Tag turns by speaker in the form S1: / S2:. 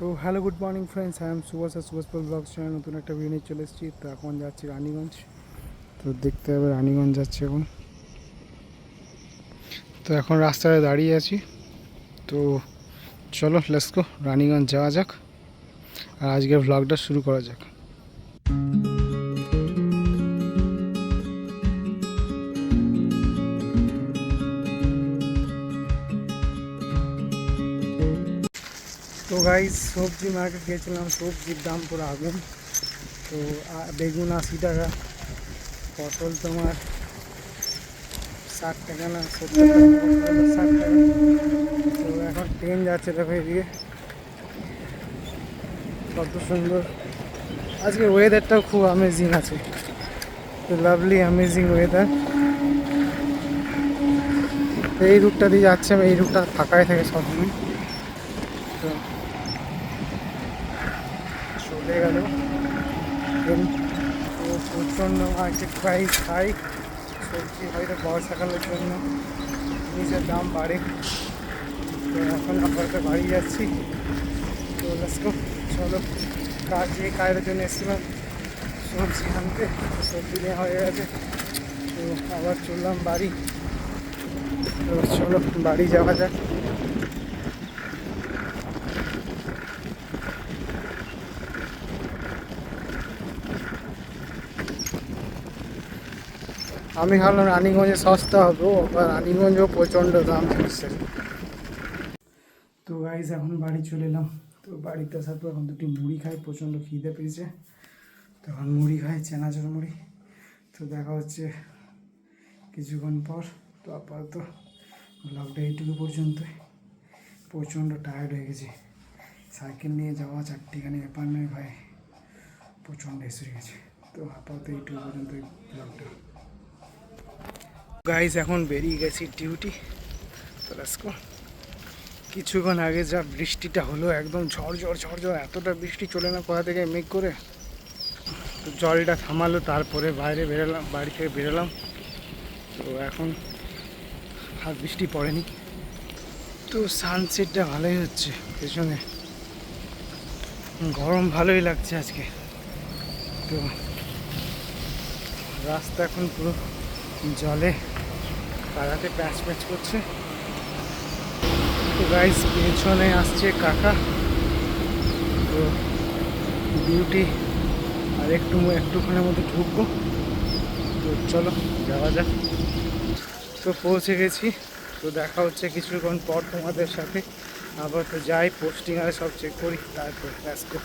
S1: তো hello good morning friends, I am Subhash আর Subhashpal blogs channel নতুন একটা ভিডিও নিয়ে চলে এসেছি। তো এখন যাচ্ছি রানীগঞ্জ। তো দেখতে হবে রানীগঞ্জ যাচ্ছি এখন। তো এখন রাস্তায় দাঁড়িয়ে আছি। তো চলো লেটস গো, রানীগঞ্জ যাওয়া যাক আর আজকের ভ্লগটা শুরু করা যাক। তো গাইস, সবজি মার্কেট গিয়েছিলাম, সবজির দাম পুরো আগুন। তো বেগুন 80 টাকা, পটল তোমার 60 টাকা না 70 টাকা, 60 টাকা। তো এখন ট্রেন যাচ্ছে, দেখো এদিকে কত সুন্দর। আজকে ওয়েদারটাও খুব অ্যামেজিং আছে, তো লাভলি অ্যামেজিং ওয়েদার। এই রুটটা দিয়ে যাচ্ছে, এই রুটটা ফাঁকাই থাকে সবসময়। তো চলে গেল ট্রেন। তো প্রচণ্ড মার্কেট প্রাইস হাই, সবজি হয়তো বর্ষাকালের জন্য জিনিসের দাম বাড়ে। তো এখন আপাতত বাড়ি যাচ্ছি। তো লেটস চলো, কাজের জন্য এসেছিলাম সবজি আনতে, সবজি নেওয়া হয়ে গেছে। তো আবার চললাম বাড়ি। তো চলো বাড়ি যাওয়া যাক। আমি ভাবলাম রানীগঞ্জে সস্তা হবে, বা রানীগঞ্জেও প্রচণ্ড দাম জিনিসের। তো গাইজ এখন বাড়ি চলে এলাম। তো বাড়িতে আসার পর এখন দুটি মুড়ি খাই, প্রচণ্ড খিদে পেয়েছে। তখন মুড়ি খাই, চেনাচুর মুড়ি। তো দেখা হচ্ছে কিছুক্ষণ পর। তো আপাতত ব্লগটা এইটুকু পর্যন্তই। প্রচণ্ড টায়ার্ড হয়ে গেছি, সাইকেল নিয়ে যাওয়া 4টিখানি ব্যাপার নয় ভাই, প্রচণ্ড এসে গেছে। তো আপাতত এইটুকু পর্যন্ত ব্লগটা। গাইজ এখন বেরিয়ে গেছি ডিউটি। তো লেটস গো। কিছুক্ষণ আগে যা বৃষ্টিটা হলো, একদম ঝড়, এতটা বৃষ্টি চলে না কোথা থেকে মেঘ করে। তো জলটা থামালো, তারপরে বাইরে বেরোলাম, বাড়ি থেকে বেরোলাম। তো এখন আর বৃষ্টি পড়েনি। তো সানসেটটা ভালোই হচ্ছে পেছনে, গরম ভালোই লাগছে আজকে। তো রাস্তা এখন পুরো জলে কাদাতে প্যাচ প্যাচ করছে। তো গাইস পেছনে আসছে কাকা। তো ডিউটি আর একটুখানের মধ্যে ঢুকবো। তো চলো যাওয়া যাক। তো পৌঁছে গেছি। তো দেখা হচ্ছে কিছুক্ষণ পর তোমাদের সাথে। আবার তো যাই, পোস্টিং আর সব চেক করি, তারপর লেটস গো।